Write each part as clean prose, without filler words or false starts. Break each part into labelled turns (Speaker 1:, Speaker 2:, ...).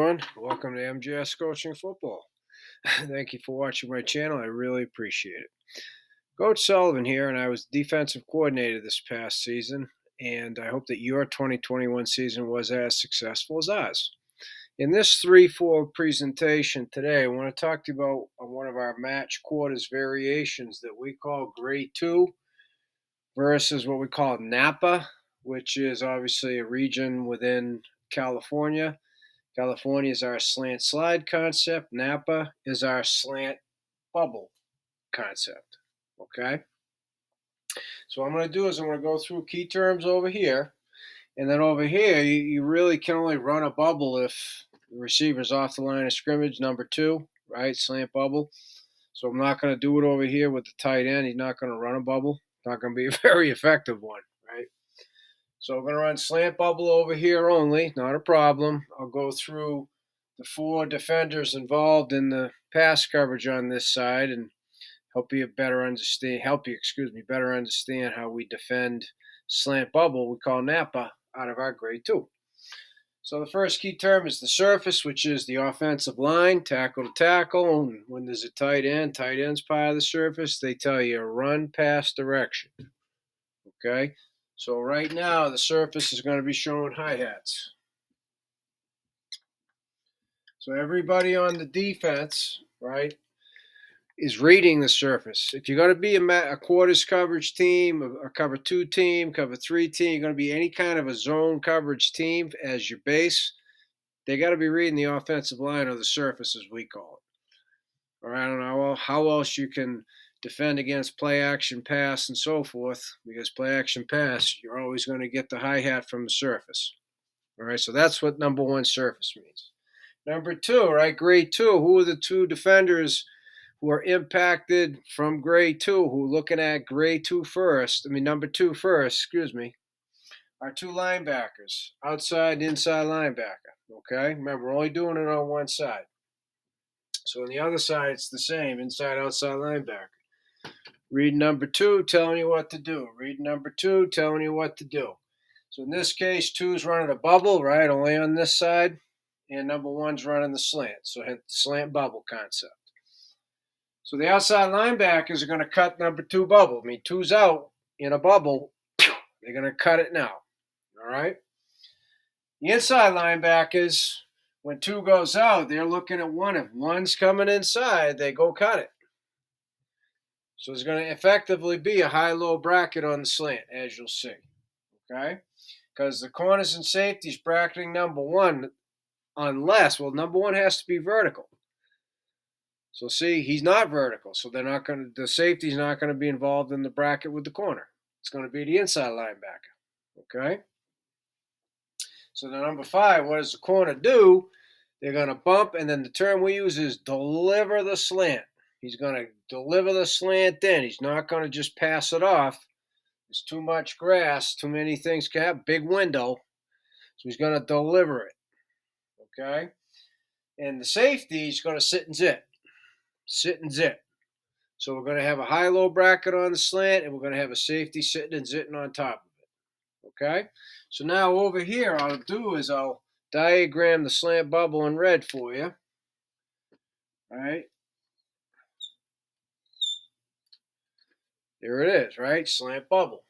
Speaker 1: everyone. Welcome to MJS Coaching Football. Thank you for watching my channel. I really appreciate it. Coach Sullivan here, and I was defensive coordinator this past season, and I hope that your 2021 season was as successful as ours. In this 3-4 presentation today, I want to talk to you about one of our match quarters variations that we call Grade 2 versus what we call Napa, which is obviously a region within California. California is our slant slide concept. Napa is our slant bubble concept. Okay? So what I'm going to do is I'm going to go through key terms over here. And then over here, you really can only run a bubble if the receiver's off the line of scrimmage, number 2, right? Slant bubble. So I'm not going to do it over here with the tight end. He's not going to run a bubble. It's not going to be a very effective one, right? So we're going to run slant bubble over here only, not a problem. I'll go through the 4 defenders involved in the pass coverage on this side and help you better understand how we defend slant bubble, we call Napa, out of our Grade 2. So the first key term is the surface, which is the offensive line, tackle to tackle. And when there's a tight end's part of the surface, they tell you run pass direction. Okay? So right now, the surface is going to be showing hi-hats. So everybody on the defense, right, is reading the surface. If you're going to be a quarters coverage team, a cover 2 team, cover 3 team, you're going to be any kind of a zone coverage team as your base, they got to be reading the offensive line or the surface, as we call it. Or I don't know how else you can defend against play action pass and so forth, because play action pass, you're always going to get the hi-hat from the surface. All right, so that's what number 1 surface means. Number 2, right, Grade 2, who are the 2 defenders who are impacted from Grade 2, who are looking at Grade 2 number 2 first, are 2 linebackers, outside and inside linebacker, okay? Remember, we're only doing it on one side. So on the other side, it's the same, inside, outside linebacker. Read number 2, telling you what to do. Read number 2, telling you what to do. So in this case, 2's running a bubble, right, only on this side, and number 1's running the slant, so hence the slant bubble concept. So the outside linebackers are going to cut number 2 bubble. 2's out in a bubble. They're going to cut it now, all right? The inside linebackers, when 2 goes out, they're looking at 1. If 1's coming inside, they go cut it. So there's going to effectively be a high-low bracket on the slant, as you'll see, okay? Because the corners and safeties bracketing number 1, number 1 has to be vertical. So see, he's not vertical, so the safety's not going to be involved in the bracket with the corner. It's going to be the inside linebacker, okay? So the number 5, what does the corner do? They're going to bump, and then the term we use is deliver the slant. He's going to deliver the slant in. He's not going to just pass it off. There's too much grass, too many things can have, big window. So he's going to deliver it, okay? And the safety is going to sit and zip. Sit and zip. So we're going to have a high-low bracket on the slant, and we're going to have a safety sitting and zitting on top of it, okay? So now over here, I'll do is I'll diagram the slant bubble in red for you, all right? There it is, right? Slant bubble.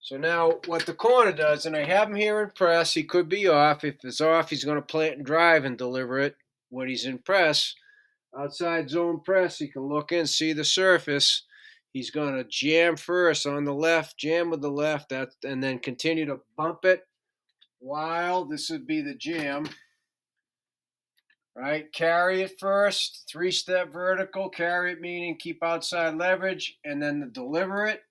Speaker 1: So now what the corner does, and I have him here in press, he could be off. If it's off, he's going to play it and drive and deliver it when he's in press. Outside zone press, he can look in, see the surface. He's going to jam first on the left, jam with the left, and then continue to bump it while this would be the jam. Right, carry it first, 3-step vertical, carry it meaning keep outside leverage, and then deliver it.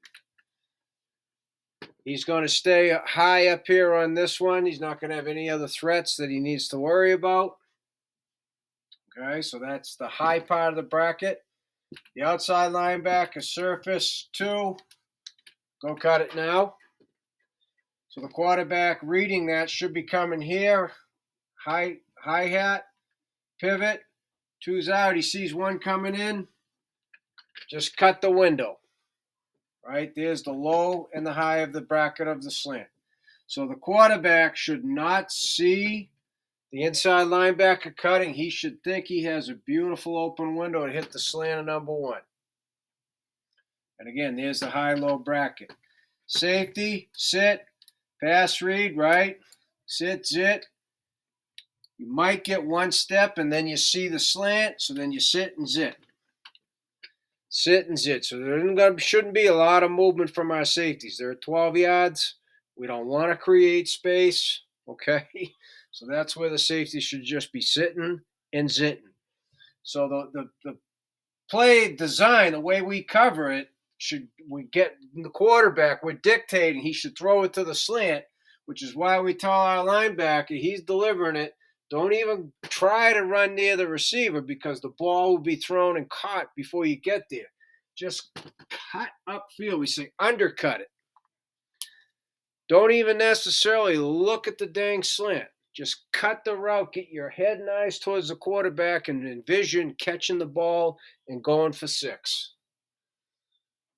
Speaker 1: He's going to stay high up here on this one. He's not going to have any other threats that he needs to worry about. Okay, so that's the high part of the bracket. The outside linebacker, surface 2, go cut it now. So the quarterback reading that should be coming here, hi-hat. Pivot, 2's out, he sees 1 coming in, just cut the window, right? There's the low and the high of the bracket of the slant. So the quarterback should not see The inside linebacker cutting, he should think he has a beautiful open window to hit the slant of number one. And again, there's the high-low bracket. Safety, sit, pass read, right? Sit, zit. You might get one step and then you see the slant, so then you sit and zit. Sit and zit. So there shouldn't be a lot of movement from our safeties. They're at 12 yards. We don't want to create space, okay? So that's where the safety should just be sitting and zitting. So the play design, the way we cover it, we get the quarterback, we're dictating he should throw it to the slant, which is why we tell our linebacker he's delivering it. Don't even try to run near the receiver because the ball will be thrown and caught before you get there. Just cut upfield. We say undercut it. Don't even necessarily look at the dang slant. Just cut the route, get your head and eyes towards the quarterback, and envision catching the ball and going for 6.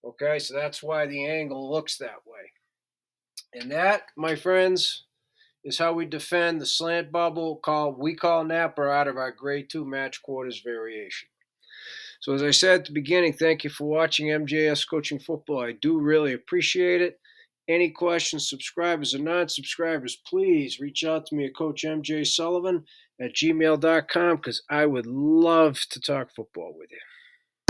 Speaker 1: Okay, so that's why the angle looks that way. And that, my friends, is how we defend the slant bubble we call Napa out of our grade 2 match quarters variation. So as I said at the beginning, thank you for watching MJS Coaching Football. I do really appreciate it. Any questions, subscribers or non-subscribers, please reach out to me at Coach MJ Sullivan at gmail.com because I would love to talk football with you.